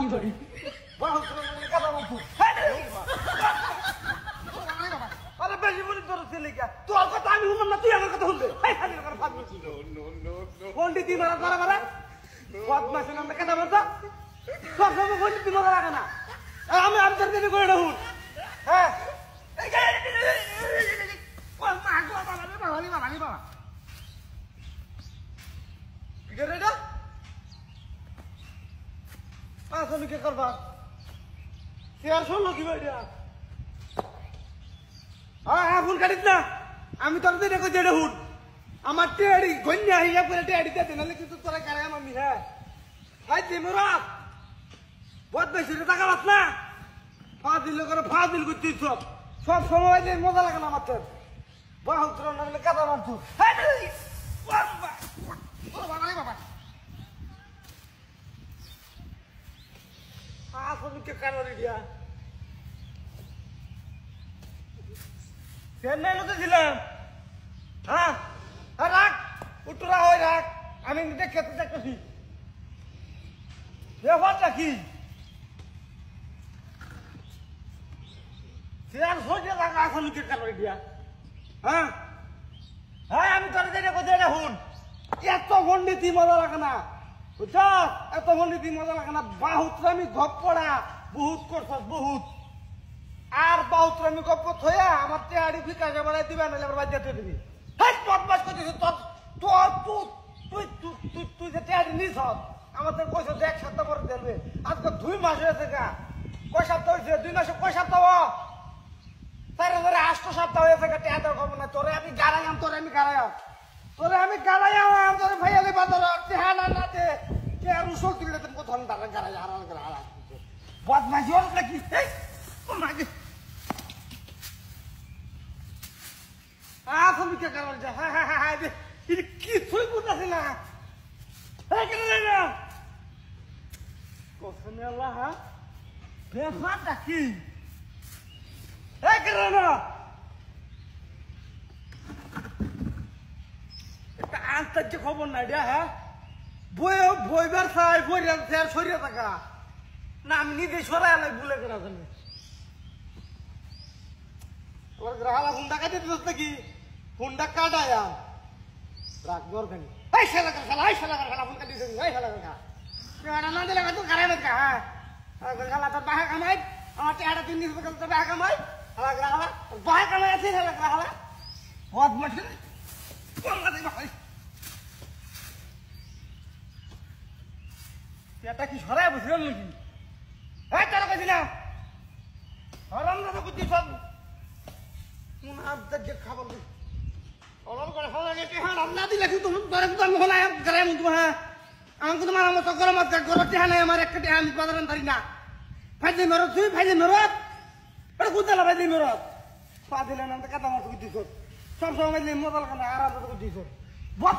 কি করি আরে বেশি বলি তোর ছেলে কে তোর কথা আমি শুনলাম না তুই আমার কথা শুনবে পন্ডিত মারা ধরা মারা বদমাসের নামে কেন বলতো সব সময় পন্ডিত মারা লাগে না আমি আমি তোর দিনে করে শুন হ্যাঁ আসলে কি করবা চেয়ার শুনলো কি ভাই হ্যাঁ ফোন কাটিস না আমি তোর দিনে কই দেড় হুন আমার টেড়ি গন্যা হিয়া করে টেড়ি দিতে নালে কিন্তু তোরা কারে আমি হ্যাঁ হাই দিমরাত বহুত বেশি টাকা বাস না ফাজিল করে ফাজিল করছিস সব সব সময় যে মজা লাগে না আমার তোর বহুত নাহলে কাদা মারছো হ্যাঁ বাবা আসলে কে কারণ দিয়া চেন্নাই তো ছিলাম হ্যাঁ রাখ উত্তরা হয় রাখ আমি দেখে দেখতেছি ব্যাপারটা কি চেয়ার সোজা লাগা আসলে কে কারণ দিয়া হ্যাঁ হ্যাঁ আমি তোর যেটা কোথায় এটা হুন এত গন্ডিতি মজা লাগে না বুঝছ এত গন্ডিতি মজা লাগে না বাহুত্রামি গপ পড়া বহুত করছ বহুত আর বাহুত্রামি গপ থয়া আমার টেয়ারি ফিকাশে বাড়াই দিবে নাহলে আবার বাদ দিয়ে দিবি হ্যাঁ বদমাস করছিস তুই যে টেয়ারি নিস আমাদের পয়সা এক সপ্তাহ পরে দেবে আজকে 2 মাস হয়েছে গা কয় সপ্তাহ হয়েছে 2 মাসে কয় সপ্তাহ তারে ধরে 8 সপ্তাহ হয়েছে গা টেয়া দেওয়া খবর না তোরে আমি গাড়াইয়াম তোরে আমি গাড়াইয়াম তোরে ভাইয়ালে বাদর টেহা না না দে টেয়া রুসল দিলে তুমি কোথাও দাঁড়া গাড়াই হারা বদমাসি হল নাকি ও মাগে আসলে কে কারণ যা হ্যাঁ হ্যাঁ হ্যাঁ হ্যাঁ এটা কিছুই বুঝতেছি না হ্যাঁ কেন না কোথায় আল্লাহ হ্যাঁ ব্যাপারটা কি হ্যাঁ কেন না একটা আন্তর্য খবর না এটা হ্যাঁ বইবার চাই বইয়ার সরিয়ে থাকা না আমি নিজে সরাই আলাই ভুলে কেনা জানি ওর গ্রাহালা হুন্ডা কাটে দিস নাকি হুন্ডা কাটায়া রাখ দরকারি এই শালা খালা ফোন কাটি দিস এই শালা খা কেডা না দিলে তো খারাপ না হ্যাঁ খালা তোর বাহা কামাই আমার টেড়া 3 দিন পর্যন্ত বাহা কামাই শালা গ্রাহালা বাহা কামাই আছে শালা গ্রাহালা বহুত মাছ কোন কথা ভাই এটা কি সরাই বুঝলেন নাকি এই তোর কাছে না আরাম না করতে সব মন আদা যে খাবার অলর করে খাওয়া গেছে হ্যাঁ রান্না দিলে কি তুমি তোরে তো আমি হলাই গরাই মুত হ্যাঁ আমাকে তোমার মত করে মত করতে হ্যাঁ আমার একটা আমি বাজারে ধরি না ফাইজে মেরত তুই ফাইজে মেরত এটা কোথায় ফাইজে মেরত পা দিলে না কথা মত দিছ সব সময় মজা লাগে না আরাম করতে দিছ বত